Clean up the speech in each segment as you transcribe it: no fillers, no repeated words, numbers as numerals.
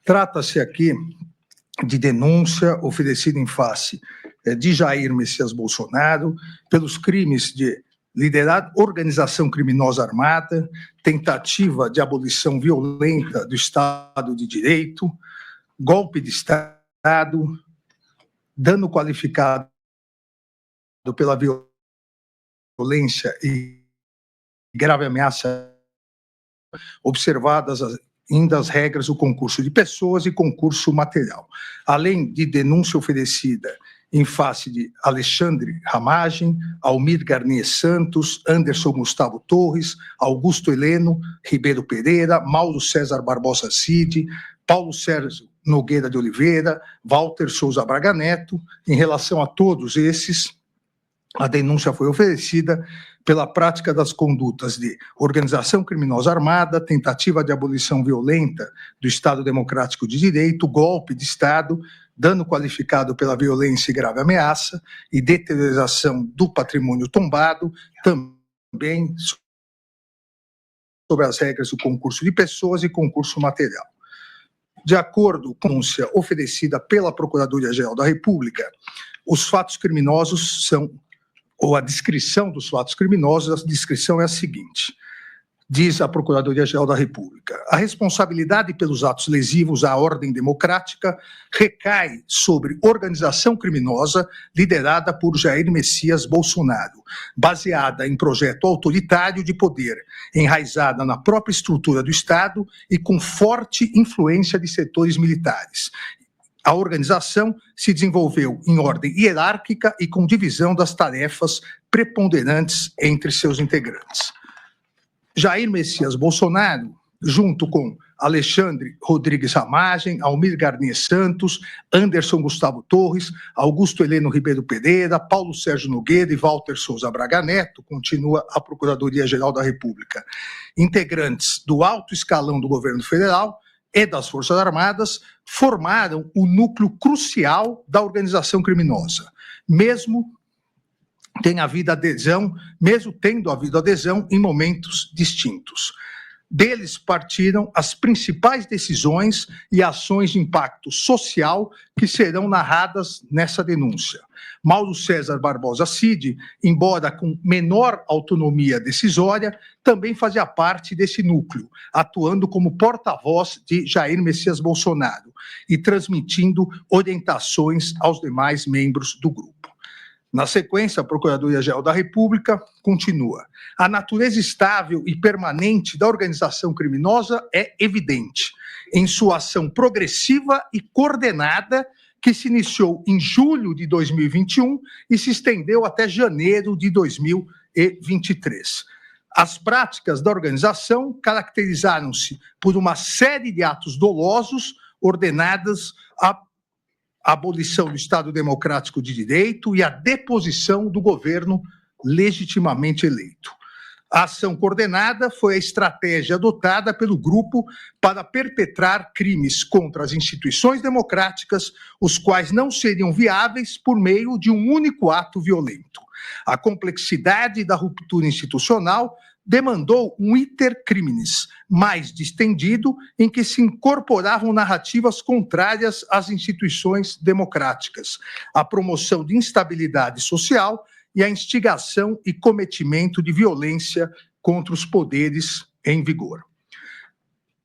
Trata-se aqui de denúncia oferecida em face de Jair Messias Bolsonaro pelos crimes de liderar organização criminosa armada, tentativa de abolição violenta do Estado de Direito, golpe de Estado, dano qualificado pela violência e grave ameaça, observadas ainda as regras do concurso de pessoas e concurso material, além de denúncia oferecida em face de Alexandre Ramagem, Almir Garnier Santos, Anderson Gustavo Torres, Augusto Heleno Ribeiro Pereira, Mauro César Barbosa Cid, Paulo Sérgio Nogueira de Oliveira, Walter Souza Braga Neto. Em relação a todos esses, a denúncia foi oferecida pela prática das condutas de organização criminosa armada, tentativa de abolição violenta do Estado Democrático de Direito, golpe de Estado, dano qualificado pela violência e grave ameaça e deterioração do patrimônio tombado, também sobre as regras do concurso de pessoas e concurso material. De acordo com a denúncia oferecida pela Procuradoria-Geral da República, os fatos criminosos são, ou a descrição dos fatos criminosos, a descrição é a seguinte: diz a Procuradoria-Geral da República: a responsabilidade pelos atos lesivos à ordem democrática recai sobre organização criminosa liderada por Jair Messias Bolsonaro, baseada em projeto autoritário de poder, enraizada na própria estrutura do Estado e com forte influência de setores militares. A organização se desenvolveu em ordem hierárquica e com divisão das tarefas preponderantes entre seus integrantes. Jair Messias Bolsonaro, junto com Alexandre Rodrigues Ramagem, Almir Garnier Santos, Anderson Gustavo Torres, Augusto Heleno Ribeiro Pereira, Paulo Sérgio Nogueira e Walter Souza Braga Neto, continua a Procuradoria-Geral da República, integrantes do alto escalão do governo federal e das Forças Armadas, formaram o núcleo crucial da organização criminosa, mesmo tendo havido adesão em momentos distintos. Deles partiram as principais decisões e ações de impacto social que serão narradas nessa denúncia. Mauro César Barbosa Cid, embora com menor autonomia decisória, também fazia parte desse núcleo, atuando como porta-voz de Jair Messias Bolsonaro e transmitindo orientações aos demais membros do grupo. Na sequência, a Procuradoria-Geral da República continua: a natureza estável e permanente da organização criminosa é evidente em sua ação progressiva e coordenada, que se iniciou em julho de 2021 e se estendeu até janeiro de 2023. As práticas da organização caracterizaram-se por uma série de atos dolosos ordenados a abolição do Estado Democrático de Direito e a deposição do governo legitimamente eleito. A ação coordenada foi a estratégia adotada pelo grupo para perpetrar crimes contra as instituições democráticas, os quais não seriam viáveis por meio de um único ato violento. A complexidade da ruptura institucional demandou um iter criminis mais distendido, em que se incorporavam narrativas contrárias às instituições democráticas, a promoção de instabilidade social e a instigação e cometimento de violência contra os poderes em vigor.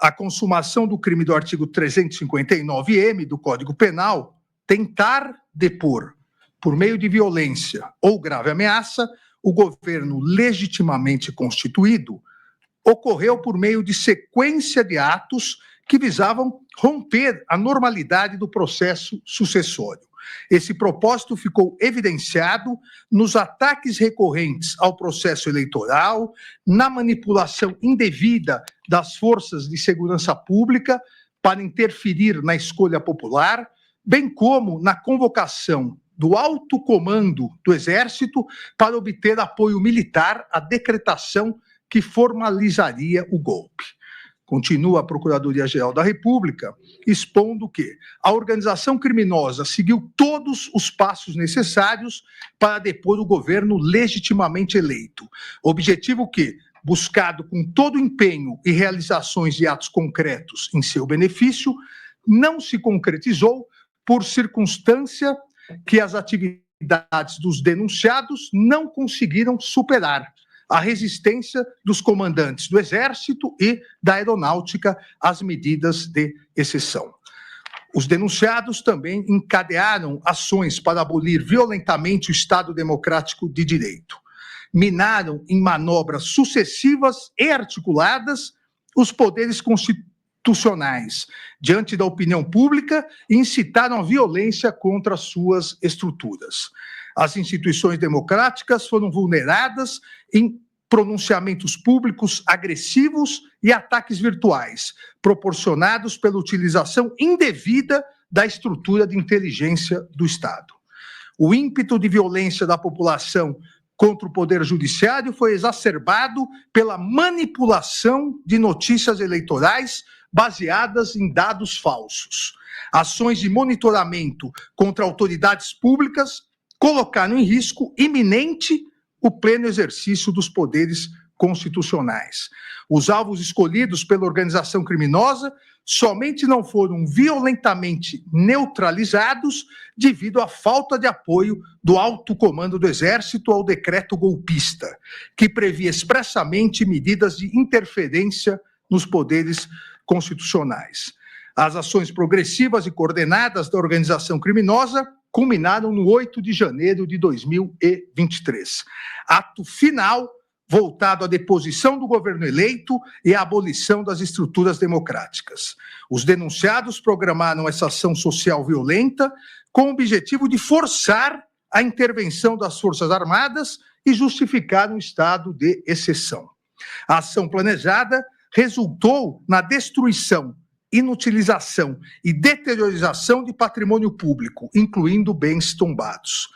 A consumação do crime do artigo 359-M do Código Penal, tentar depor, por meio de violência ou grave ameaça, o governo legitimamente constituído, ocorreu por meio de sequência de atos que visavam romper a normalidade do processo sucessório. Esse propósito ficou evidenciado nos ataques recorrentes ao processo eleitoral, na manipulação indevida das forças de segurança pública para interferir na escolha popular, bem como na convocação do alto comando do Exército para obter apoio militar à decretação que formalizaria o golpe. Continua a Procuradoria-Geral da República expondo que a organização criminosa seguiu todos os passos necessários para depor o governo legitimamente eleito, objetivo que, buscado com todo o empenho e realizações de atos concretos em seu benefício, não se concretizou por circunstância que as atividades dos denunciados não conseguiram superar a resistência dos comandantes do Exército e da Aeronáutica às medidas de exceção. Os denunciados também encadearam ações para abolir violentamente o Estado Democrático de Direito. Minaram em manobras sucessivas e articuladas os poderes constitucionais diante da opinião pública e incitaram a violência contra suas estruturas. As instituições democráticas foram vulneradas em pronunciamentos públicos agressivos e ataques virtuais, proporcionados pela utilização indevida da estrutura de inteligência do Estado. O ímpeto de violência da população contra o Poder Judiciário foi exacerbado pela manipulação de notícias eleitorais baseadas em dados falsos. Ações de monitoramento contra autoridades públicas colocaram em risco iminente o pleno exercício dos poderes constitucionais. Os alvos escolhidos pela organização criminosa somente não foram violentamente neutralizados devido à falta de apoio do alto comando do Exército ao decreto golpista, que previa expressamente medidas de interferência nos poderes constitucionais. As ações progressivas e coordenadas da organização criminosa culminaram no 8 de janeiro de 2023. Ato final voltado à deposição do governo eleito e à abolição das estruturas democráticas. Os denunciados programaram essa ação social violenta com o objetivo de forçar a intervenção das Forças Armadas e justificar um estado de exceção. A ação planejada resultou na destruição, inutilização e deteriorização de patrimônio público, incluindo bens tombados.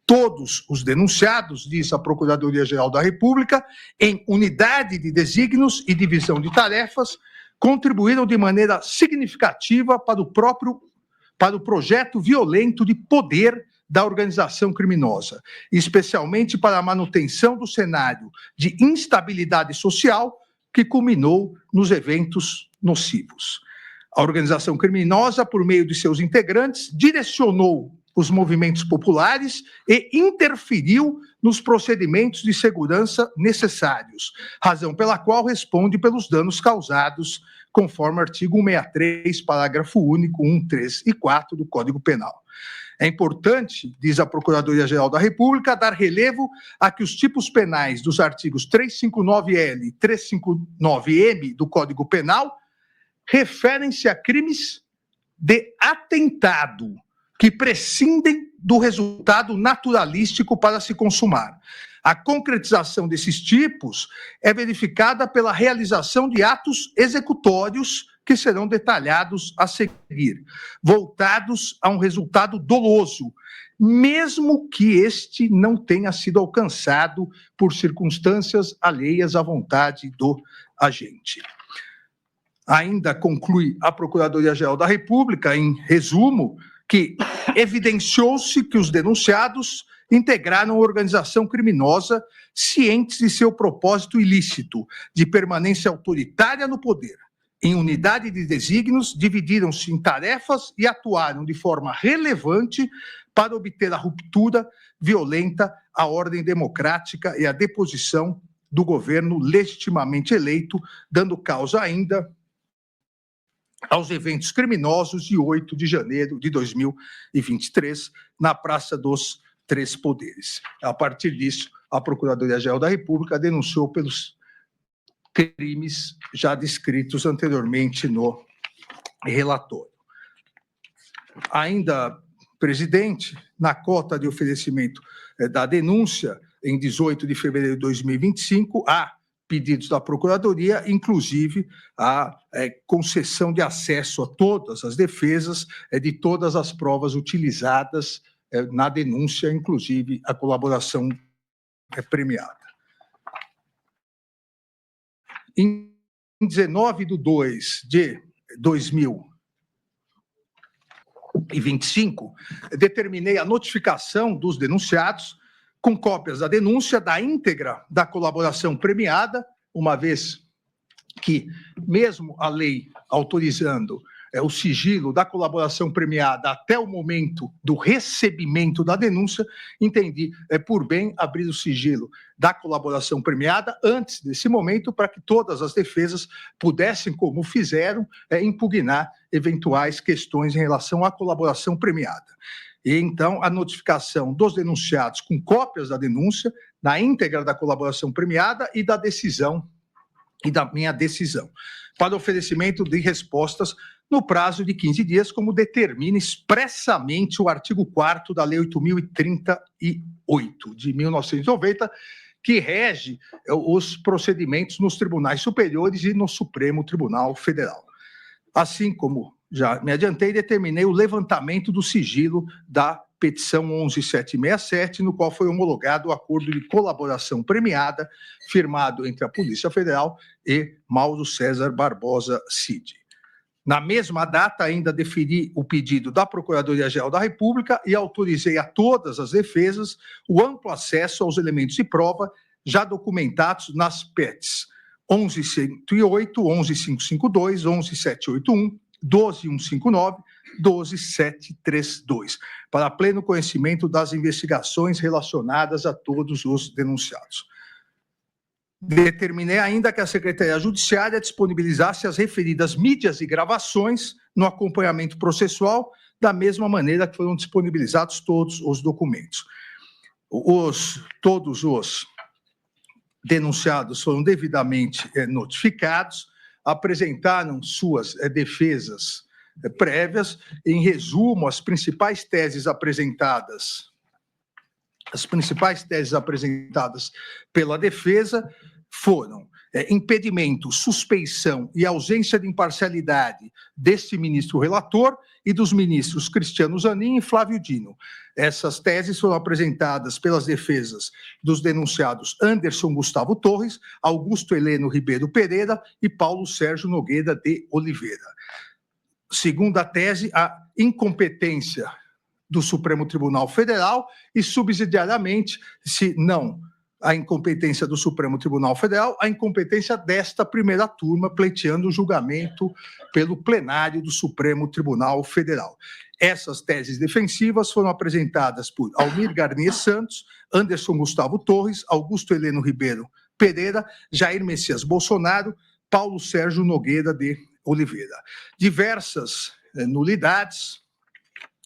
Todos os denunciados, diz a Procuradoria-Geral da República, em unidade de desígnios e divisão de tarefas, contribuíram de maneira significativa para o projeto violento de poder da organização criminosa, especialmente para a manutenção do cenário de instabilidade social que culminou nos eventos nocivos. A organização criminosa, por meio de seus integrantes, direcionou os movimentos populares e interferiu nos procedimentos de segurança necessários, razão pela qual responde pelos danos causados, conforme o artigo 163, parágrafo único, 1, 3 e 4 do Código Penal. É importante, diz a Procuradoria-Geral da República, dar relevo a que os tipos penais dos artigos 359-L e 359-M do Código Penal referem-se a crimes de atentado, que prescindem do resultado naturalístico para se consumar. A concretização desses tipos é verificada pela realização de atos executórios que serão detalhados a seguir, voltados a um resultado doloso, mesmo que este não tenha sido alcançado por circunstâncias alheias à vontade do agente. Ainda conclui a Procuradoria-Geral da República, em resumo, que evidenciou-se que os denunciados integraram a organização criminosa cientes de seu propósito ilícito de permanência autoritária no poder. Em unidade de desígnios, dividiram-se em tarefas e atuaram de forma relevante para obter a ruptura violenta à ordem democrática e a deposição do governo legitimamente eleito, dando causa ainda aos eventos criminosos de 8 de janeiro de 2023, na Praça dos Três Poderes. A partir disso, a Procuradoria-Geral da República denunciou pelos crimes já descritos anteriormente no relatório. Ainda, presidente, na cota de oferecimento da denúncia, em 18 de fevereiro de 2025, há pedidos da Procuradoria, inclusive a concessão de acesso a todas as defesas de todas as provas utilizadas na denúncia, inclusive a colaboração premiada. Em 19 de 2 de 2025, determinei a notificação dos denunciados com cópias da denúncia, da íntegra da colaboração premiada, uma vez que, mesmo a lei autorizando o sigilo da colaboração premiada até o momento do recebimento da denúncia, entendi por bem abrir o sigilo da colaboração premiada antes desse momento, para que todas as defesas pudessem, como fizeram, impugnar eventuais questões em relação à colaboração premiada. E, então, a notificação dos denunciados com cópias da denúncia, da íntegra da colaboração premiada e da decisão, e da minha decisão, para oferecimento de respostas no prazo de 15 dias, como determina expressamente o artigo 4º da Lei 8.038, de 1990, que rege os procedimentos nos tribunais superiores e no Supremo Tribunal Federal. Assim como já me adiantei, determinei o levantamento do sigilo da petição 11.767, no qual foi homologado o acordo de colaboração premiada, firmado entre a Polícia Federal e Mauro César Barbosa Cid. Na mesma data, ainda deferi o pedido da Procuradoria-Geral da República e autorizei a todas as defesas o amplo acesso aos elementos de prova já documentados nas PETs 11.108, 11.552, 11.781, 12.159, 12.732, para pleno conhecimento das investigações relacionadas a todos os denunciados. Determinei ainda que a Secretaria Judiciária disponibilizasse as referidas mídias e gravações no acompanhamento processual, da mesma maneira que foram disponibilizados todos os documentos. Todos os denunciados foram devidamente notificados, apresentaram suas defesas prévias. Em resumo, as principais teses apresentadas pela defesa foram impedimento, suspeição e ausência de imparcialidade deste ministro relator e dos ministros Cristiano Zanin e Flávio Dino. Essas teses foram apresentadas pelas defesas dos denunciados Anderson Gustavo Torres, Augusto Heleno Ribeiro Pereira e Paulo Sérgio Nogueira de Oliveira. Segunda tese, a incompetência do Supremo Tribunal Federal e, subsidiariamente, se não a incompetência do Supremo Tribunal Federal, a incompetência desta primeira turma, pleiteando o julgamento pelo plenário do Supremo Tribunal Federal. Essas teses defensivas foram apresentadas por Almir Garnier Santos, Anderson Gustavo Torres, Augusto Heleno Ribeiro Pereira, Jair Messias Bolsonaro, Paulo Sérgio Nogueira de Oliveira. Diversas nulidades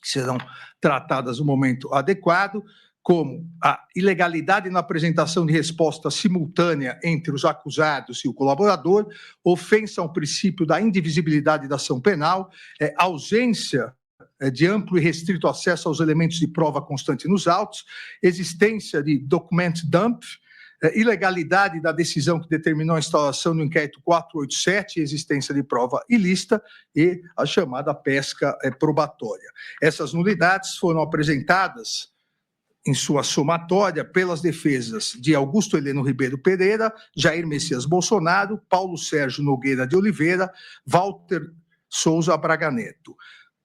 que serão tratadas no momento adequado, como a ilegalidade na apresentação de resposta simultânea entre os acusados e o colaborador, ofensa ao princípio da indivisibilidade da ação penal, ausência de amplo e restrito acesso aos elementos de prova constante nos autos, existência de document dump, ilegalidade da decisão que determinou a instauração do inquérito 487, existência de prova ilícita e a chamada pesca probatória. Essas nulidades foram apresentadas em sua somatória pelas defesas de Augusto Heleno Ribeiro Pereira, Jair Messias Bolsonaro, Paulo Sérgio Nogueira de Oliveira, Walter Souza Braga Neto.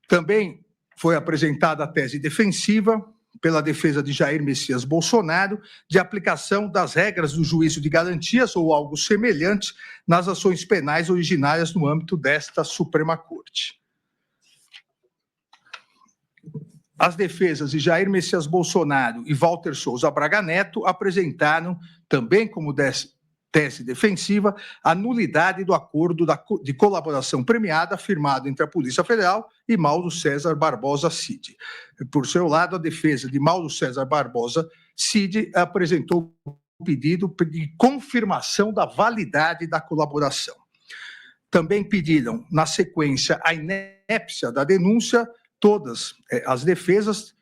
Também foi apresentada a tese defensiva pela defesa de Jair Messias Bolsonaro de aplicação das regras do juízo de garantias ou algo semelhante nas ações penais originárias no âmbito desta Suprema Corte. As defesas de Jair Messias Bolsonaro e Walter Souza Braga Neto apresentaram, também como tese defensiva, a nulidade do acordo de colaboração premiada firmado entre a Polícia Federal e Mauro César Barbosa Cid. Por seu lado, a defesa de Mauro César Barbosa Cid apresentou o pedido de confirmação da validade da colaboração. Também pediram, na sequência, a inépcia da denúncia. Todas as defesas,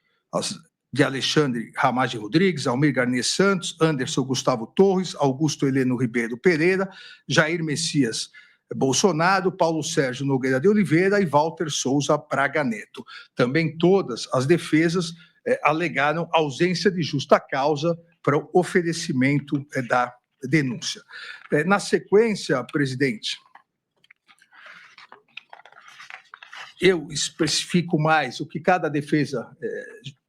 de Alexandre Ramage Rodrigues, Almir Garnier Santos, Anderson Gustavo Torres, Augusto Heleno Ribeiro Pereira, Jair Messias Bolsonaro, Paulo Sérgio Nogueira de Oliveira e Walter Souza Braga Neto. Também todas as defesas alegaram ausência de justa causa para o oferecimento da denúncia. Na sequência, presidente, eu especifico mais o que cada defesa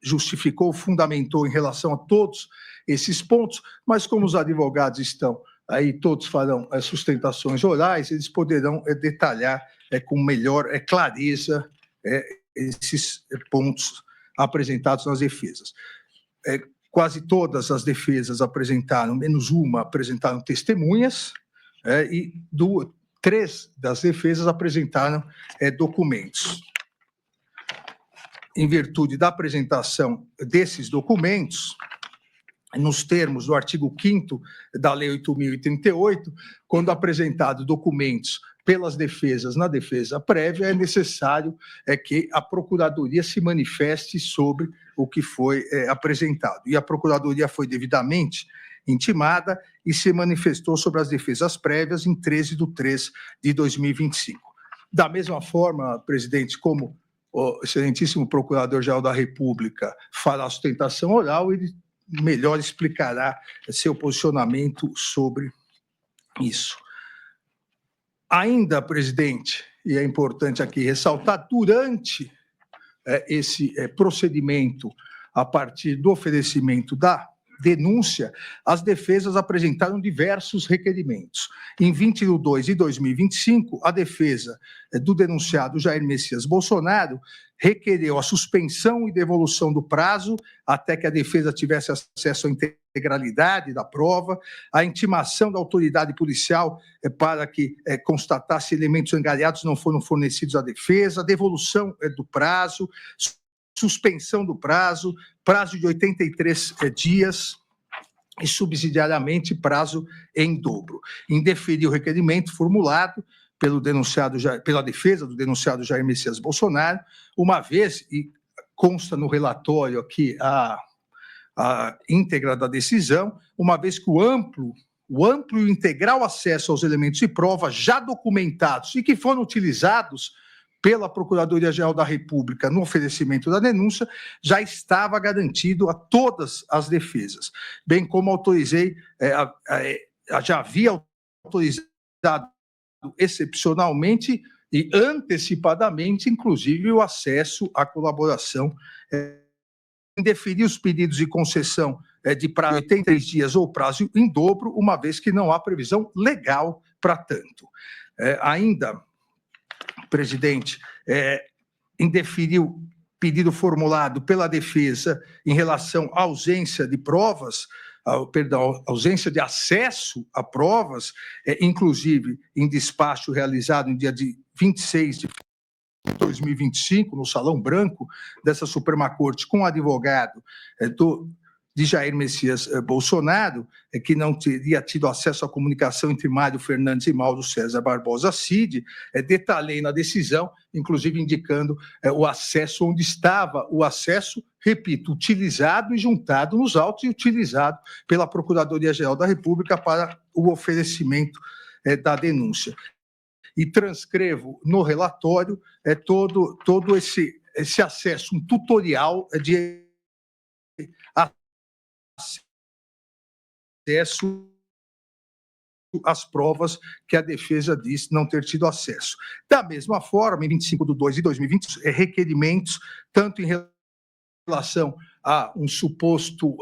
justificou, fundamentou em relação a todos esses pontos, mas como os advogados estão aí todos farão sustentações orais, eles poderão detalhar com melhor clareza esses pontos apresentados nas defesas. Quase todas as defesas apresentaram, menos uma, apresentaram testemunhas, e 3 das defesas apresentaram documentos. Em virtude da apresentação desses documentos, nos termos do artigo 5º da Lei 8.038, quando apresentados documentos pelas defesas na defesa prévia, é necessário que a Procuradoria se manifeste sobre o que foi apresentado. E a Procuradoria foi devidamente intimada e se manifestou sobre as defesas prévias em 13/3/2025. Da mesma forma, presidente, como o excelentíssimo Procurador-Geral da República fará a sustentação oral, ele melhor explicará seu posicionamento sobre isso. Ainda, presidente, e é importante aqui ressaltar, durante esse procedimento, a partir do oferecimento da denúncia, as defesas apresentaram diversos requerimentos. Em 20/2/2025, a defesa do denunciado Jair Messias Bolsonaro requereu a suspensão e devolução do prazo até que a defesa tivesse acesso à integralidade da prova, a intimação da autoridade policial para que constatasse elementos angariados não foram fornecidos à defesa, devolução do prazo, suspensão do prazo de 83 dias e, subsidiariamente, prazo em dobro. Indeferir o requerimento formulado pela defesa do denunciado Jair Messias Bolsonaro, uma vez, e consta no relatório aqui a íntegra da decisão, uma vez que o amplo e integral acesso aos elementos de prova já documentados e que foram utilizados pela Procuradoria-Geral da República no oferecimento da denúncia, já estava garantido a todas as defesas, bem como já havia autorizado excepcionalmente e antecipadamente, inclusive, o acesso à colaboração, indeferir os pedidos de concessão de prazo de 83 dias ou prazo em dobro, uma vez que não há previsão legal para tanto. Ainda, presidente, indeferiu pedido formulado pela defesa em relação à ausência de provas, ausência de acesso a provas, inclusive em despacho realizado no dia de 26 de 2025, no Salão Branco dessa Suprema Corte, com o advogado de Jair Messias Bolsonaro, que não teria tido acesso à comunicação entre Mário Fernandes e Mauro César Barbosa Cid, detalhei na decisão, inclusive indicando o acesso, onde estava o acesso, repito, utilizado e juntado nos autos e utilizado pela Procuradoria-Geral da República para o oferecimento da denúncia. E transcrevo no relatório todo esse acesso, um tutorial de acesso às provas que a defesa diz não ter tido acesso. Da mesma forma, em 25/2/2020, requerimentos, tanto em relação a um suposto,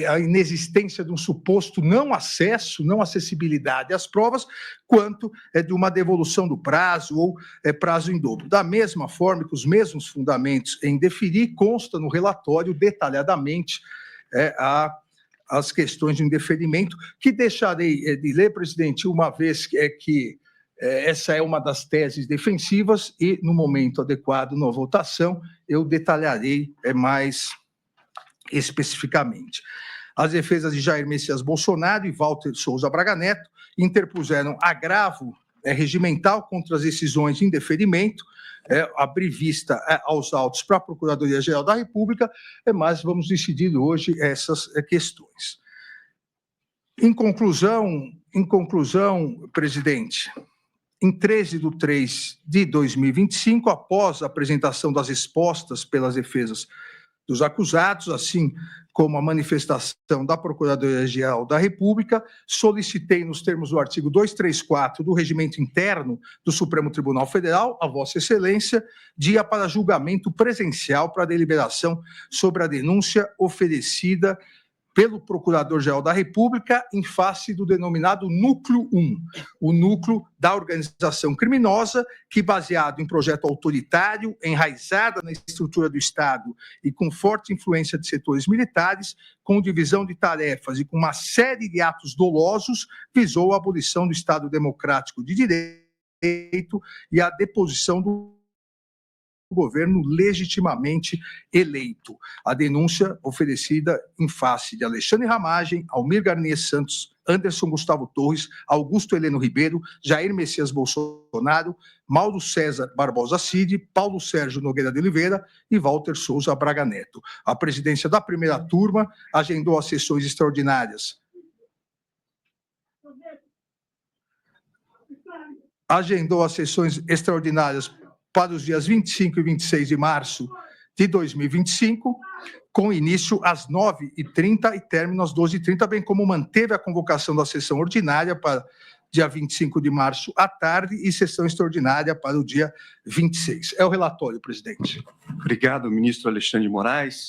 a inexistência de um suposto não acesso, não acessibilidade às provas, quanto de uma devolução do prazo ou prazo em dobro. Da mesma forma, que os mesmos fundamentos em deferir, consta no relatório detalhadamente as questões de indeferimento, que deixarei de ler, presidente, uma vez que essa é uma das teses defensivas e, no momento adequado, na votação, eu detalharei mais especificamente. As defesas de Jair Messias Bolsonaro e Walter Souza Braga Neto interpuseram agravo regimental contra as decisões de indeferimento, abrir vista aos autos para a Procuradoria-Geral da República, mas vamos decidir hoje essas questões. Em conclusão, presidente, em 13/3/2025, após a apresentação das respostas pelas defesas dos acusados, assim como a manifestação da Procuradoria-Geral da República, solicitei, nos termos do artigo 234 do Regimento Interno do Supremo Tribunal Federal, a Vossa Excelência, dia para julgamento presencial para deliberação sobre a denúncia oferecida pelo Procurador-Geral da República em face do denominado Núcleo 1, o núcleo da organização criminosa que, baseado em projeto autoritário, enraizada na estrutura do Estado e com forte influência de setores militares, com divisão de tarefas e com uma série de atos dolosos, visou a abolição do Estado democrático de direito e a deposição do governo legitimamente eleito. A denúncia oferecida em face de Alexandre Ramagem, Almir Garnier Santos, Anderson Gustavo Torres, Augusto Heleno Ribeiro, Jair Messias Bolsonaro, Mauro César Barbosa Cid, Paulo Sérgio Nogueira de Oliveira e Walter Souza Braga Neto. A presidência da primeira turma agendou as sessões extraordinárias para os dias 25 e 26 de março de 2025, com início às 9h30 e término às 12h30, bem como manteve a convocação da sessão ordinária para dia 25 de março à tarde e sessão extraordinária para o dia 26. É o relatório, presidente. Obrigado, ministro Alexandre de Moraes.